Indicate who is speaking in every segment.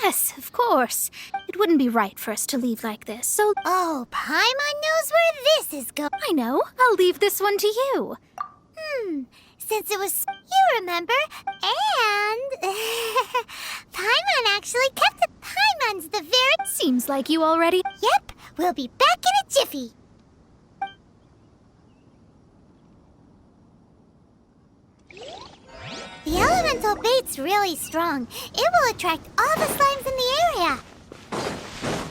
Speaker 1: Yes, of course. It wouldn't be right for us to leave like this, so...
Speaker 2: Oh, Paimon knows where this is going.
Speaker 1: I know. I'll leave this one to you.
Speaker 2: Since it was you remember, and Paimon actually kept it. Paimon's the very...
Speaker 1: Seems like you already...
Speaker 2: Yep, we'll be back in a jiffy. The elemental bait's really strong. It will attract all the slimes in the area.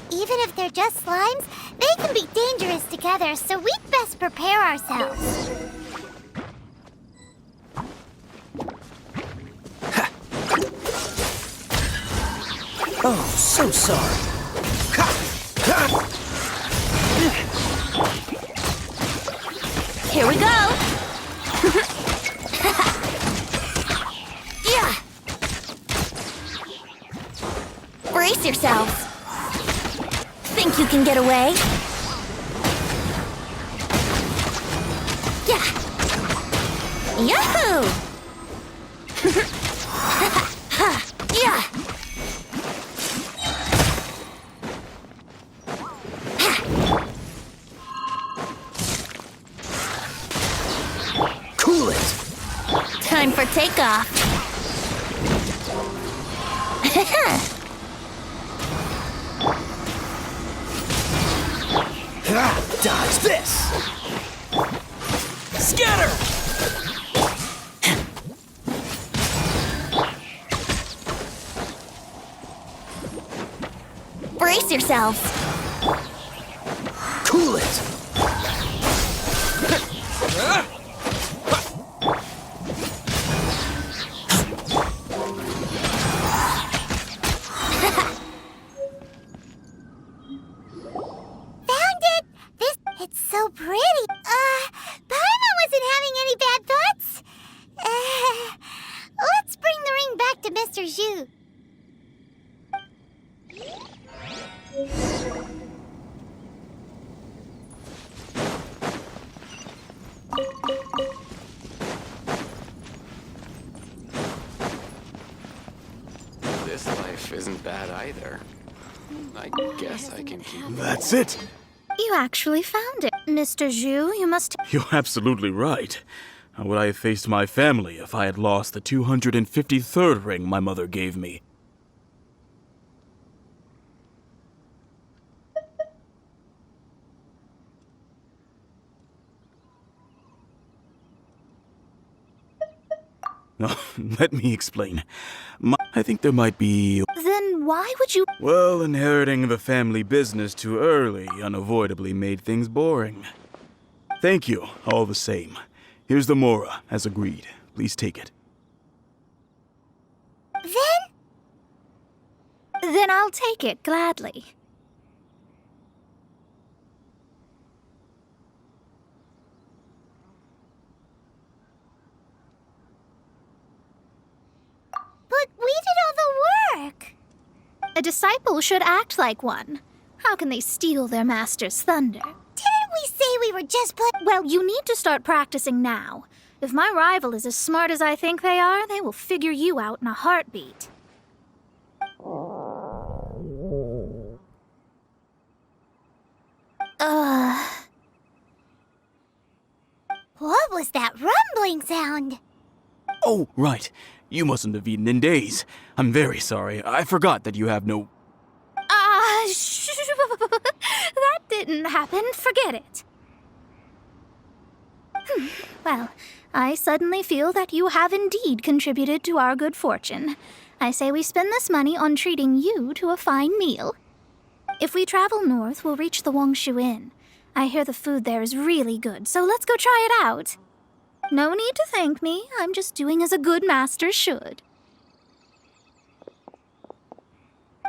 Speaker 2: Even if they're just slimes, they can be dangerous together, so we'd best prepare ourselves.
Speaker 3: Oh, so sorry.
Speaker 1: Here we go!
Speaker 2: Yeah.
Speaker 1: Brace yourselves. Think you can get away? Yeah! Yahoo! Yeah!
Speaker 3: Cool it.
Speaker 1: Time for takeoff.
Speaker 3: Dodge this. Scatter.
Speaker 1: Brace yourselves.
Speaker 3: Cool it.
Speaker 2: It's so pretty. Paimon wasn't having any bad thoughts. Let's bring the ring back to Mr. Zhu.
Speaker 4: This life isn't bad either. I guess I can keep...
Speaker 5: That's it.
Speaker 1: You actually found it. Mr. Zhu, you must...
Speaker 5: You're absolutely right. How would I have faced my family if I had lost the 253rd ring my mother gave me? No, let me explain. I think there might be...
Speaker 1: Then why would you...
Speaker 5: Well, inheriting the family business too early unavoidably made things boring. Thank you, all the same. Here's the Mora, as agreed. Please take it.
Speaker 1: Then I'll take it, gladly.
Speaker 2: But we did all the work.
Speaker 1: A disciple should act like one. How can they steal their master's thunder?
Speaker 2: Didn't we say we were just
Speaker 1: Well, you need to start practicing now. If my rival is as smart as I think they are, they will figure you out in a heartbeat.
Speaker 2: What was that rumbling sound?
Speaker 5: Oh, right. You mustn't have eaten in days. I'm very sorry. I forgot that you have no...
Speaker 1: That didn't happen. Forget it. Well, I suddenly feel that you have indeed contributed to our good fortune. I say we spend this money on treating you to a fine meal. If we travel north, we'll reach the Wongshu Inn. I hear the food there is really good, so let's go try it out. No need to thank me. I'm just doing as a good master should.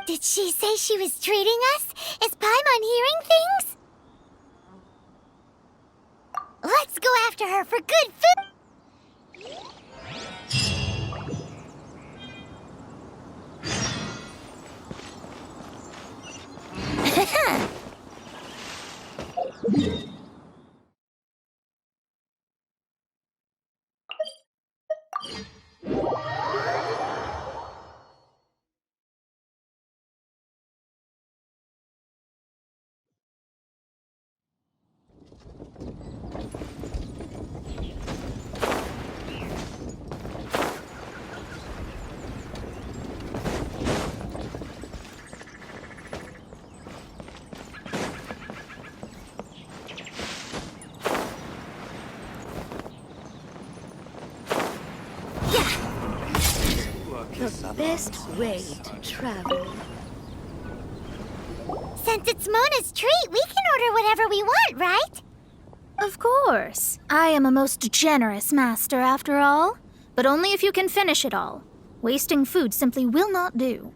Speaker 2: Did she say she was treating us? Is Paimon hearing things? Let's go after her for good food.
Speaker 6: best way to travel.
Speaker 2: Since it's Mona's treat, we can order whatever we want, right?
Speaker 1: Of course. I am a most generous master, after all. But only if you can finish it all. Wasting food simply will not do.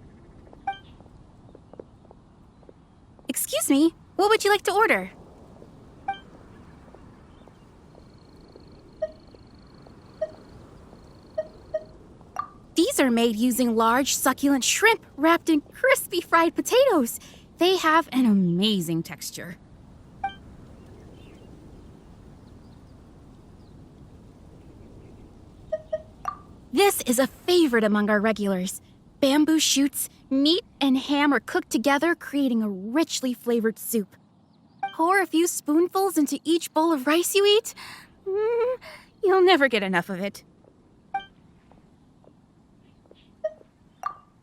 Speaker 6: Excuse me, what would you like to order? These are made using large, succulent shrimp wrapped in crispy fried potatoes. They have an amazing texture. This is a favorite among our regulars. Bamboo shoots, meat, and ham are cooked together, creating a richly flavored soup. Pour a few spoonfuls into each bowl of rice you eat. You'll never get enough of it.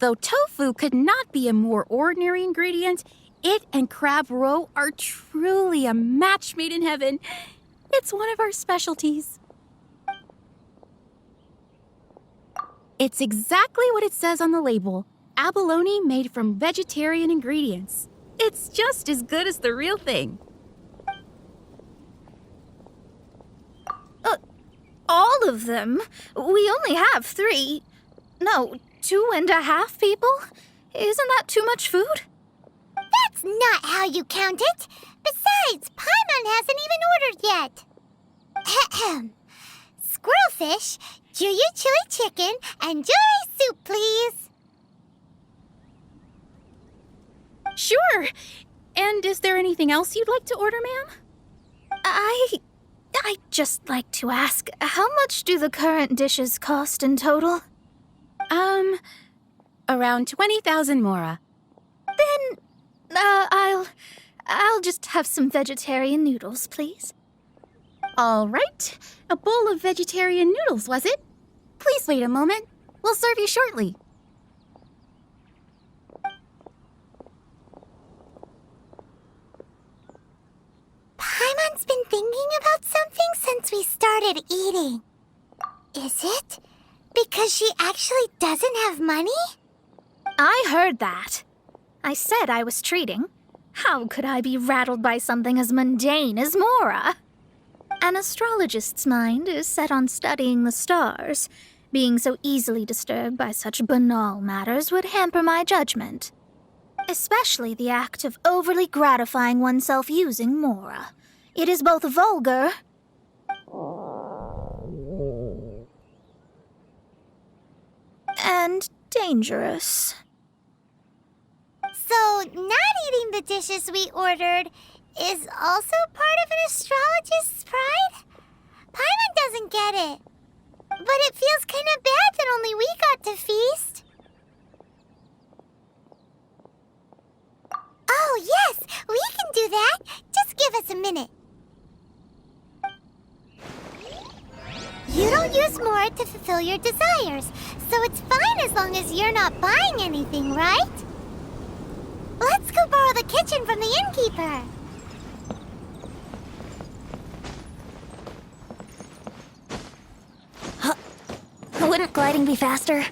Speaker 6: Though tofu could not be a more ordinary ingredient, it and crab roe are truly a match made in heaven. It's one of our specialties. It's exactly what it says on the label. Abalone made from vegetarian ingredients. It's just as good as the real thing.
Speaker 1: All of them? We only have 3. No, 2.5 people? Isn't that too much food?
Speaker 2: That's not how you count it. Besides, Paimon hasn't even ordered yet. Ahem. Squirrelfish, Juyu chili chicken, and jewelry soup, please.
Speaker 6: Sure. And is there anything else you'd like to order, ma'am?
Speaker 1: I'd just like to ask, how much do the current dishes cost in total?
Speaker 6: Around 20,000 mora.
Speaker 1: Then, I'll just have some vegetarian noodles, please.
Speaker 6: All right. A bowl of vegetarian noodles, was it? Please wait a moment. We'll serve you shortly.
Speaker 2: Paimon's been thinking about something since we started eating. Is it because she actually doesn't have money?
Speaker 1: I heard that. I said I was treating. How could I be rattled by something as mundane as Mora? An astrologist's mind is set on studying the stars. Being so easily disturbed by such banal matters would hamper my judgment. Especially the act of overly gratifying oneself using Mora. It is both vulgar and dangerous.
Speaker 2: So, not eating the dishes we ordered is also part of an astrologist's pride? Paimon doesn't get it. But it feels kind of bad that only we got to feast. Oh, yes, we can do that. Just give us a minute. You don't use more to fulfill your desires, so it's fine as long as you're not buying anything, right? Let's go borrow the kitchen from the innkeeper.
Speaker 1: Wouldn't gliding be faster?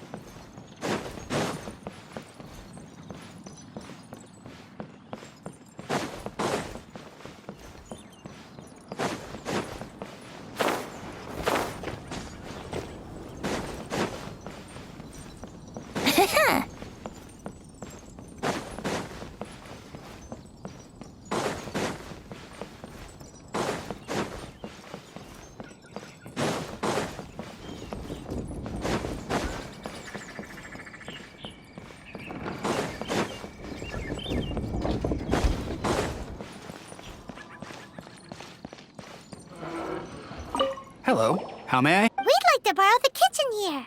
Speaker 7: Hello, how may I?
Speaker 2: We'd like to borrow the kitchen here.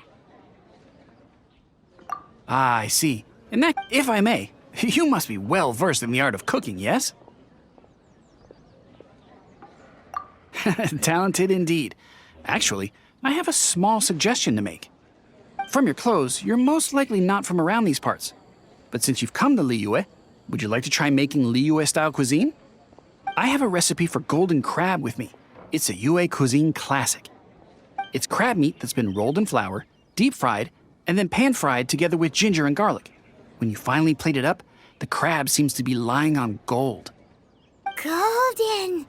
Speaker 7: Ah, I see. And that, if I may, you must be well versed in the art of cooking, yes? Talented indeed. Actually, I have a small suggestion to make. From your clothes, you're most likely not from around these parts. But since you've come to Liyue, would you like to try making Liyue-style cuisine? I have a recipe for golden crab with me. It's a Yue cuisine classic. It's crab meat that's been rolled in flour, deep fried, and then pan-fried together with ginger and garlic. When you finally plate it up, the crab seems to be lying on gold.
Speaker 2: Golden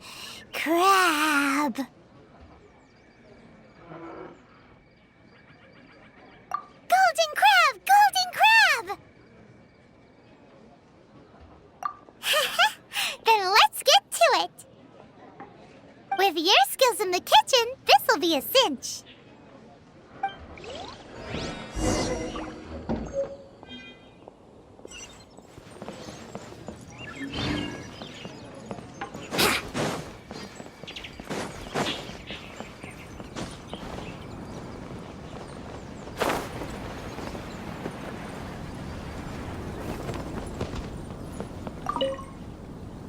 Speaker 2: crab. Golden crab! Golden crab! Then let's get to it. With your skills in the kitchen, this'll be a cinch.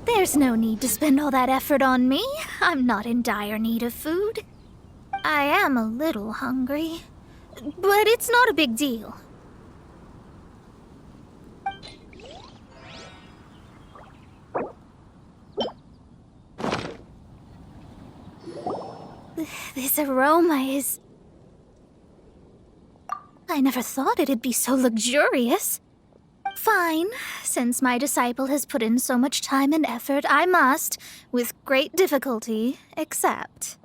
Speaker 1: There's no need to spend all that effort on me. I'm not in dire need of food. I am a little hungry, but it's not a big deal. This aroma is... I never thought it'd be so luxurious. Fine. Since my disciple has put in so much time and effort, I must, with great difficulty, accept.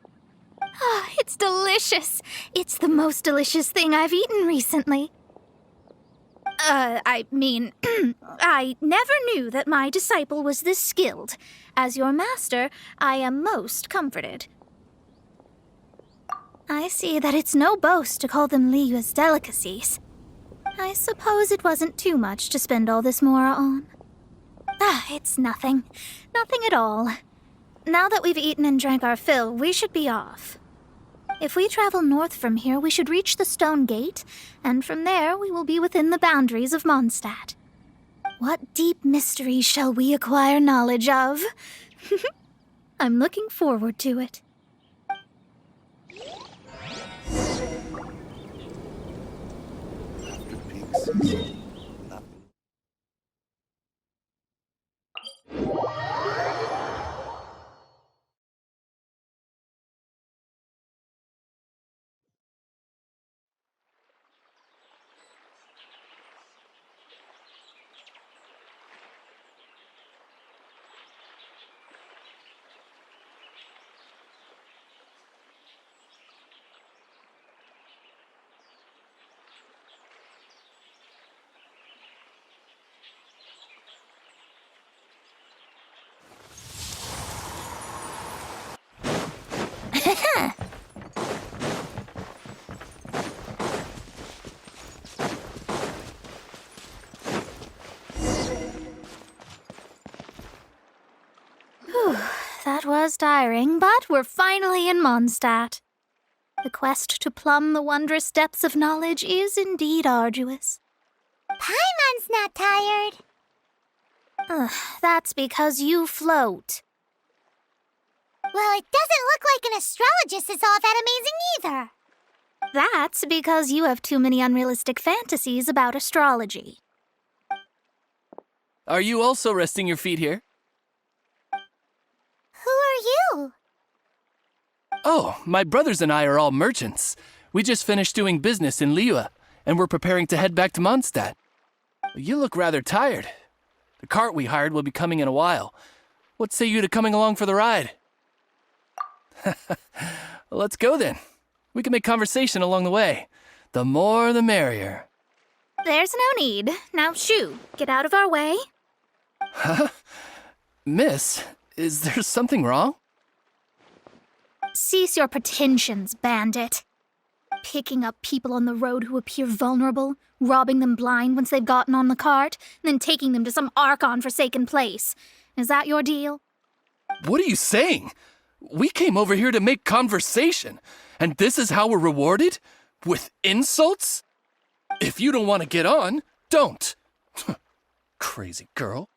Speaker 1: Ah, it's delicious. It's the most delicious thing I've eaten recently. I mean, I never knew that my disciple was this skilled. As your master, I am most comforted. I see that it's no boast to call them Liyue's delicacies. I suppose it wasn't too much to spend all this mora on. Ah, it's nothing. Nothing at all. Now that we've eaten and drank our fill, we should be off. If we travel north from here, we should reach the Stone Gate, and from there we will be within the boundaries of Mondstadt. What deep mysteries shall we acquire knowledge of? I'm looking forward to it. That was tiring, but we're finally in Mondstadt. The quest to plumb the wondrous depths of knowledge is indeed arduous.
Speaker 2: Paimon's not tired.
Speaker 1: That's because you float.
Speaker 2: Well, it doesn't look like an astrologist is all that amazing either.
Speaker 1: That's because you have too many unrealistic fantasies about astrology.
Speaker 3: Are you also resting your feet here?
Speaker 2: Who are you?
Speaker 3: Oh, my brothers and I are all merchants. We just finished doing business in Liyue, and we're preparing to head back to Mondstadt. You look rather tired. The cart we hired will be coming in a while. What say you to coming along for the ride? Let's go then. We can make conversation along the way. The more the merrier.
Speaker 1: There's no need. Now shoo, get out of our way.
Speaker 3: Huh? Miss, is there something wrong?
Speaker 1: Cease your pretensions, bandit. Picking up people on the road who appear vulnerable, robbing them blind once they've gotten on the cart, and then taking them to some Archon-forsaken place. Is that your deal?
Speaker 3: What are you saying? We came over here to make conversation, and this is how we're rewarded? With insults? If you don't want to get on, don't. Crazy girl.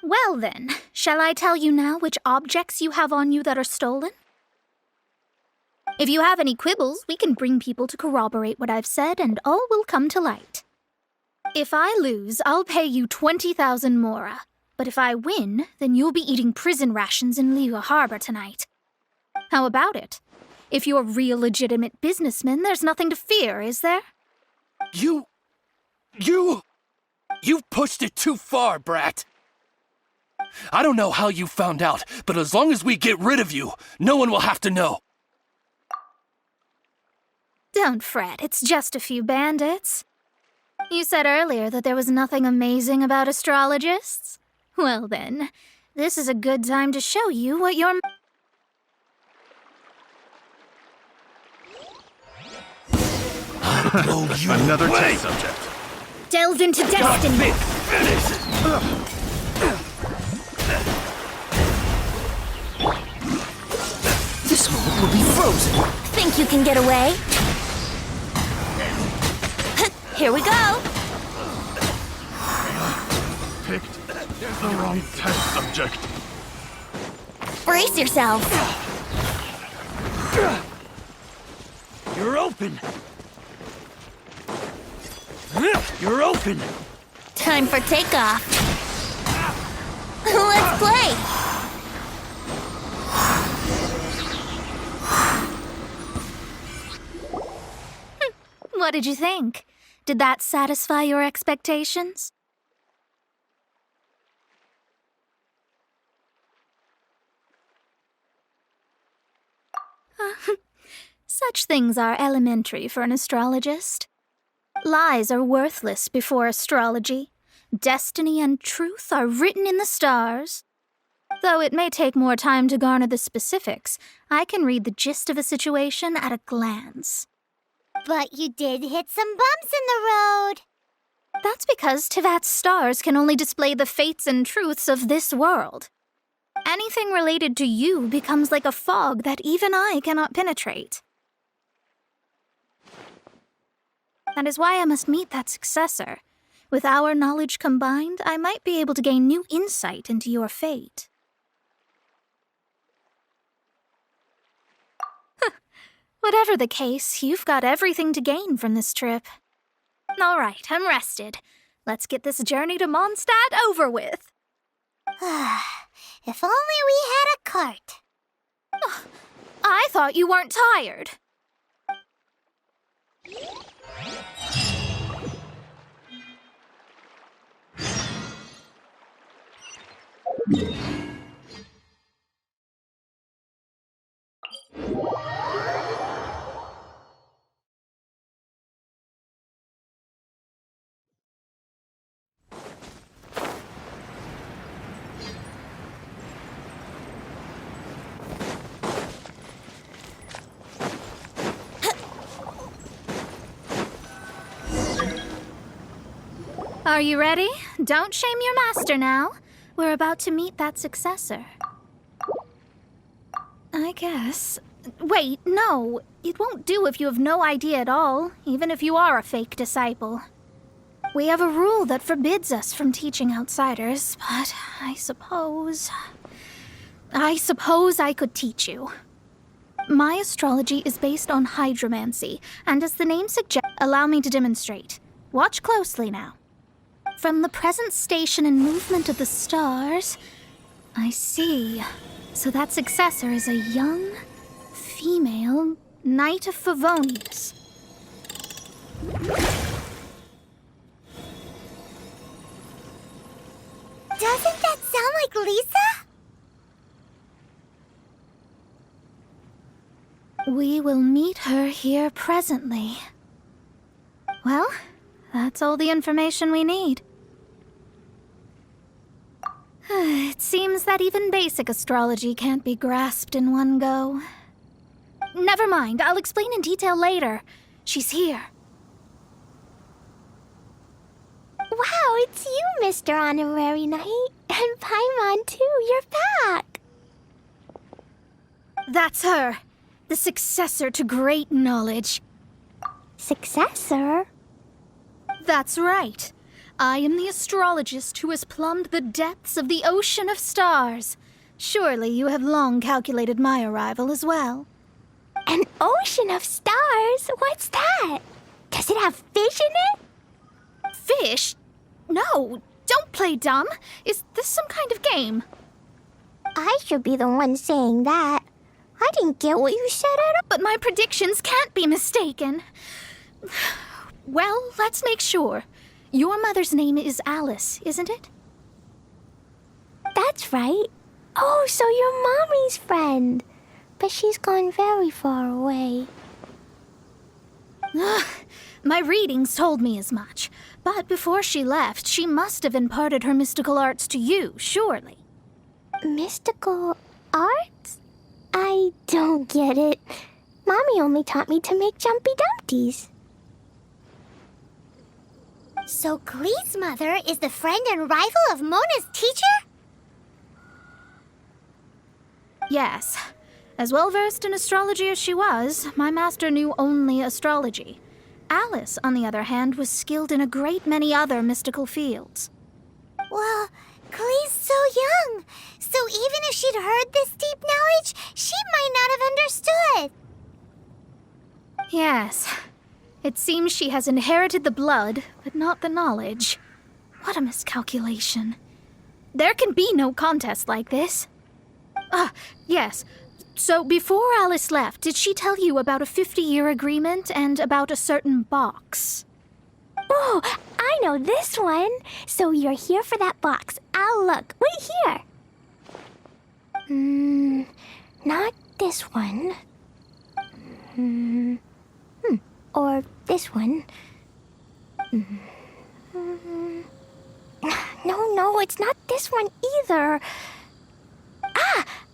Speaker 1: Well then, shall I tell you now which objects you have on you that are stolen? If you have any quibbles, we can bring people to corroborate what I've said, and all will come to light. If I lose, I'll pay you 20,000 mora. But if I win, then you'll be eating prison rations in Liyue Harbor tonight. How about it? If you're real legitimate businessmen, there's nothing to fear, is there?
Speaker 3: You've pushed it too far, brat. I don't know how you found out, but as long as we get rid of you, no one will have to know.
Speaker 1: Don't fret, it's just a few bandits. You said earlier that there was nothing amazing about astrologists? Well then, this is a good time to show you what your...
Speaker 8: Another test subject.
Speaker 1: Delve into destiny!
Speaker 9: This moment will be frozen.
Speaker 1: Think you can get away? Here we go!
Speaker 8: Picked the wrong test subject.
Speaker 1: Brace yourself!
Speaker 8: You're open. You're open.
Speaker 1: Time for takeoff. Let's play! What did you think? Did that satisfy your expectations? Such things are elementary for an astrologist. Lies are worthless before astrology. Destiny and truth are written in the stars. Though it may take more time to garner the specifics, I can read the gist of a situation at a glance.
Speaker 2: But you did hit some bumps in the road.
Speaker 1: That's because Tivat's stars can only display the fates and truths of this world. Anything related to you becomes like a fog that even I cannot penetrate. That is why I must meet that successor. With our knowledge combined, I might be able to gain new insight into your fate. Whatever the case, you've got everything to gain from this trip. All right, I'm rested. Let's get this journey to Mondstadt over with.
Speaker 2: If only we had a cart.
Speaker 1: I thought you weren't tired. Are you ready? Don't shame your master now. We're about to meet that successor. I guess. Wait, no. It won't do if you have no idea at all, even if you are a fake disciple. We have a rule that forbids us from teaching outsiders, but I suppose I could teach you. My astrology is based on hydromancy, and as the name suggests, allow me to demonstrate. Watch closely now. From the present station and movement of the stars, I see. So that successor is a young, female Knight of Favonius.
Speaker 2: Doesn't that sound like Lisa?
Speaker 1: We will meet her here presently. Well, that's all the information we need. It seems that even basic astrology can't be grasped in one go. Never mind, I'll explain in detail later. She's here.
Speaker 2: Wow, it's you, Mr. Honorary Knight. And Paimon, too, you're back.
Speaker 1: That's her, the successor to great knowledge.
Speaker 2: Successor?
Speaker 1: That's right. I am the astrologist who has plumbed the depths of the ocean of stars. Surely you have long calculated my arrival as well.
Speaker 2: An ocean of stars? What's that? Does it have fish in it?
Speaker 1: Fish? No, don't play dumb. Is this some kind of game?
Speaker 2: I should be the one saying that. I didn't get what you said at all.
Speaker 1: But my predictions can't be mistaken. Well, let's make sure. Your mother's name is Alice, isn't it?
Speaker 2: That's right. Oh, so you're Mommy's friend. But she's gone very far away.
Speaker 1: My readings told me as much. But before she left, she must have imparted her mystical arts to you, surely.
Speaker 2: Mystical arts? I don't get it. Mommy only taught me to make Jumpy Dumpties. So Klee's mother is the friend and rival of Mona's teacher?
Speaker 1: Yes. As well-versed in astrology as she was, my master knew only astrology. Alice, on the other hand, was skilled in a great many other mystical fields.
Speaker 2: Well, Klee's so young. So even if she'd heard this deep knowledge, she might not have understood.
Speaker 1: Yes. It seems she has inherited the blood, but not the knowledge. What a miscalculation. There can be no contest like this. Yes. So before Alice left, did she tell you about a 50-year agreement and about a certain box?
Speaker 2: Oh, I know this one. So you're here for that box. I'll look. Wait here. Not this one. Or this one. No, it's not this one either.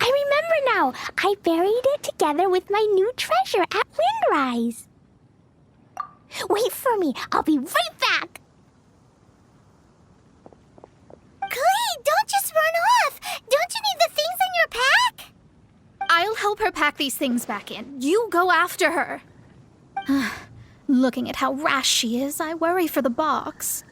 Speaker 2: I remember now. I buried it together with my new treasure at Windrise. Wait for me. I'll be right back. Klee, don't just run off. Don't you need the things in your pack?
Speaker 1: I'll help her pack these things back in. You go after her. Looking at how rash she is, I worry for the box.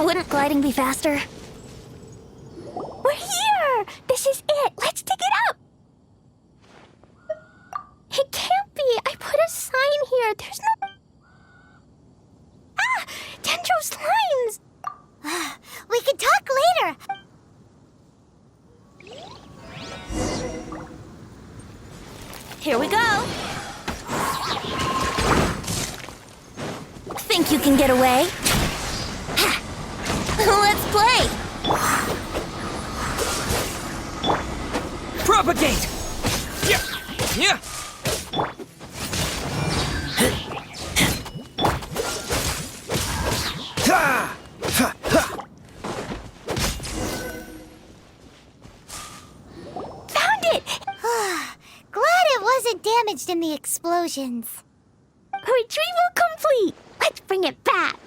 Speaker 2: Wouldn't gliding be faster? We're here! This is it! Let's dig it up! It can't be! I put a sign here! There's no... Dendro's lines! We can talk later!
Speaker 10: Here we go! Think you can get away? Let's play!
Speaker 9: Propagate! Yeah! Ha! Ha! Ha!
Speaker 2: Found it! Glad it wasn't damaged in the explosions. Retrieval complete! Let's bring it back!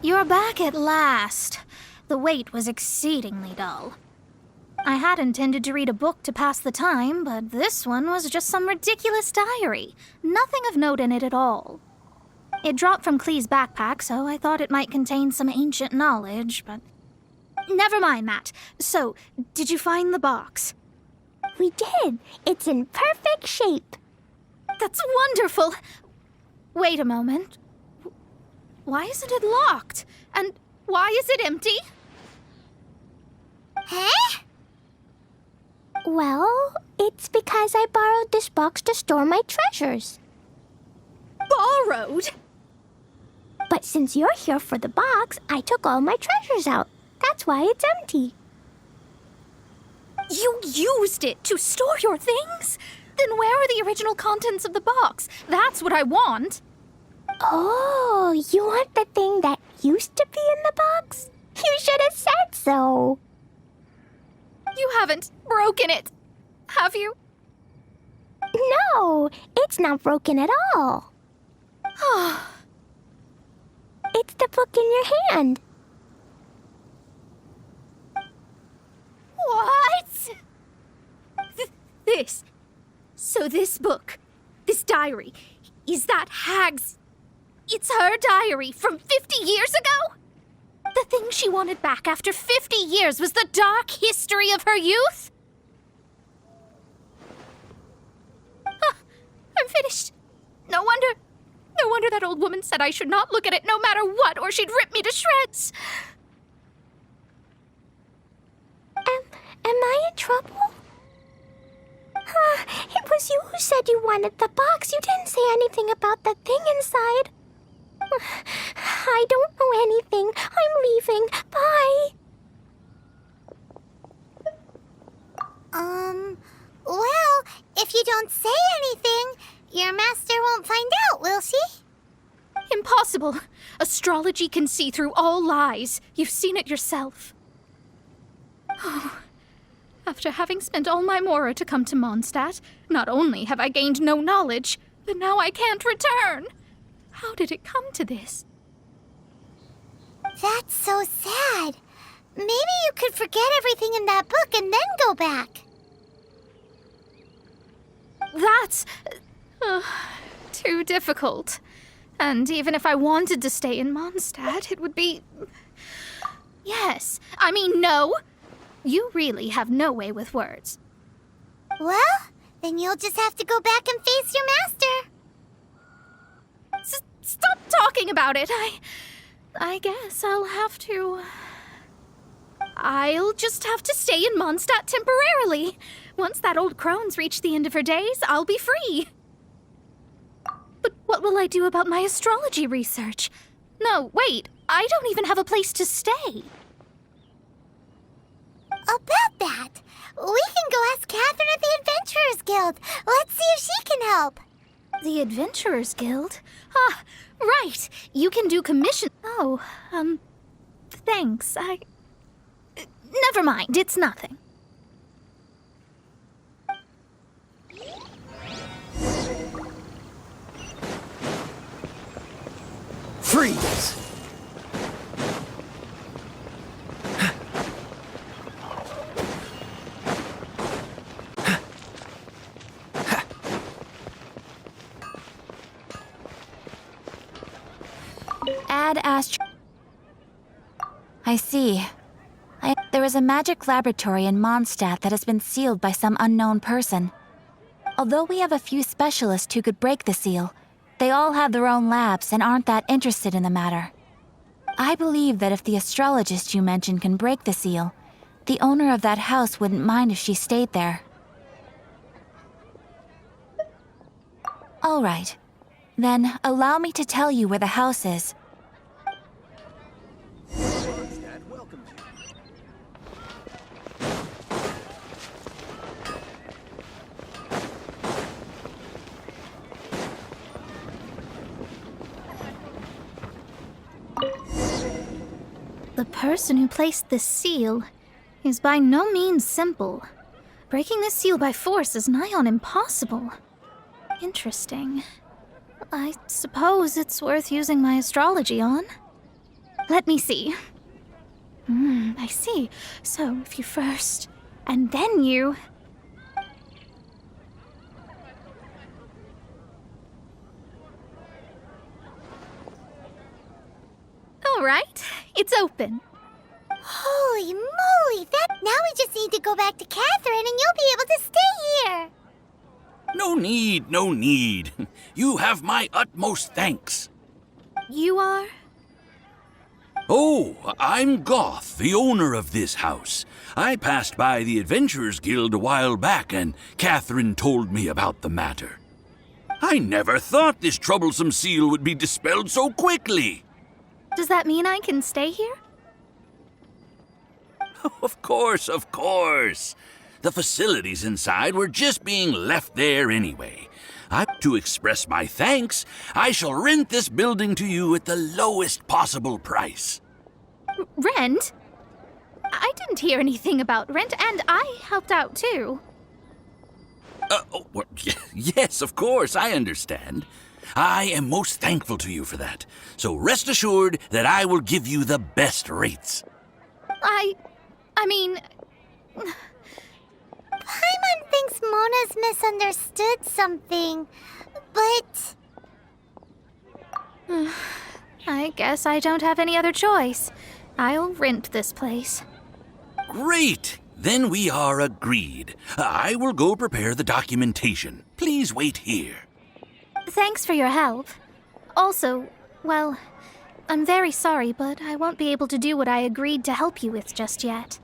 Speaker 1: You're back at last. The wait was exceedingly dull. I had intended to read a book to pass the time, but this one was just some ridiculous diary. Nothing of note in it at all. It dropped from Klee's backpack, so I thought it might contain some ancient knowledge, but... Never mind that. So, did you find the box?
Speaker 2: We did. It's in perfect shape.
Speaker 1: That's wonderful! Wait a moment. Why isn't it locked? And why is it empty?
Speaker 2: Huh? Well, it's because I borrowed this box to store my treasures.
Speaker 1: Borrowed?
Speaker 2: But since you're here for the box, I took all my treasures out. That's why it's empty.
Speaker 1: You used it to store your things? Then where are the original contents of the box? That's what I want.
Speaker 2: Oh, you want the thing that used to be in the box? You should have said so.
Speaker 1: You haven't broken it, have you?
Speaker 2: No, it's not broken at all. It's the book in your hand.
Speaker 1: What? This. So this book, this diary, is that Hag's... It's her diary from 50 years ago? The thing she wanted back after 50 years was the dark history of her youth? I'm finished. No wonder that old woman said I should not look at it no matter what, or she'd rip me to shreds.
Speaker 2: Am I in trouble? It was you who said you wanted the box. You didn't say anything about the thing inside. I don't know anything. I'm leaving. Bye. Well, if you don't say anything, your master won't find out, will she?
Speaker 1: Impossible. Astrology can see through all lies. You've seen it yourself. Oh. After having spent all my Mora to come to Mondstadt, not only have I gained no knowledge, but now I can't return. How did it come to this?
Speaker 2: That's so sad. Maybe you could forget everything in that book and then go back.
Speaker 1: That's... too difficult. And even if I wanted to stay in Mondstadt, it would be... Yes. I mean, no. You really have no way with words.
Speaker 2: Well, then you'll just have to go back and face your master.
Speaker 1: Stop talking about it. I guess I'll have to... I'll just have to stay in Mondstadt temporarily. Once that old crone's reached the end of her days, I'll be free. But what will I do about my astrology research? No, wait. I don't even have a place to stay.
Speaker 2: About that, we can go ask Catherine at the Adventurers Guild. Let's see if she can help.
Speaker 1: The Adventurers Guild? Ah, right. You can do commission... Oh, thanks. Never mind, it's nothing.
Speaker 9: Freeze!
Speaker 6: Add astro... I see. There is a magic laboratory in Mondstadt that has been sealed by some unknown person. Although we have a few specialists who could break the seal, they all have their own labs and aren't that interested in the matter. I believe that if the astrologist you mentioned can break the seal, the owner of that house wouldn't mind if she stayed there. All right. Then allow me to tell you where the house is.
Speaker 1: The person who placed this seal is by no means simple. Breaking this seal by force is nigh on impossible. Interesting. I suppose it's worth using my astrology on. Let me see. I see. So if you first, and then you... All right, it's open.
Speaker 2: Holy moly, now we just need to go back to Catherine and you'll be able to stay here.
Speaker 11: No need, no need. You have my utmost thanks.
Speaker 1: You are?
Speaker 11: Oh, I'm Goth, the owner of this house. I passed by the Adventurers Guild a while back, and Catherine told me about the matter. I never thought this troublesome seal would be dispelled so quickly.
Speaker 1: Does that mean I can stay here?
Speaker 11: Of course, of course. The facilities inside were just being left there anyway. To express my thanks, I shall rent this building to you at the lowest possible price.
Speaker 1: Rent? I didn't hear anything about rent, and I helped out too.
Speaker 11: Yes, of course, I understand. I am most thankful to you for that. So rest assured that I will give you the best rates.
Speaker 1: I mean...
Speaker 2: Paimon thinks Mona's misunderstood something, but...
Speaker 1: I guess I don't have any other choice. I'll rent this place.
Speaker 11: Great! Then we are agreed. I will go prepare the documentation. Please wait here.
Speaker 1: Thanks for your help. Also, well, I'm very sorry, but I won't be able to do what I agreed to help you with just yet.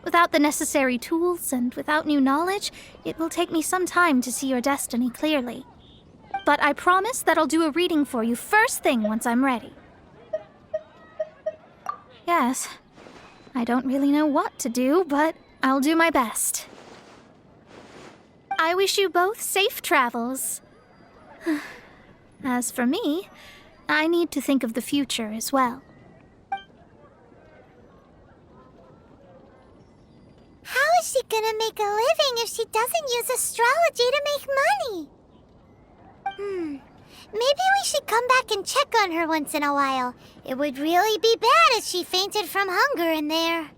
Speaker 1: Without the necessary tools and without new knowledge, it will take me some time to see your destiny clearly. But I promise that I'll do a reading for you first thing once I'm ready. Yes, I don't really know what to do, but I'll do my best. I wish you both safe travels. As for me, I need to think of the future as well.
Speaker 2: How is she gonna make a living if she doesn't use astrology to make money? Maybe we should come back and check on her once in a while. It would really be bad if she fainted from hunger in there.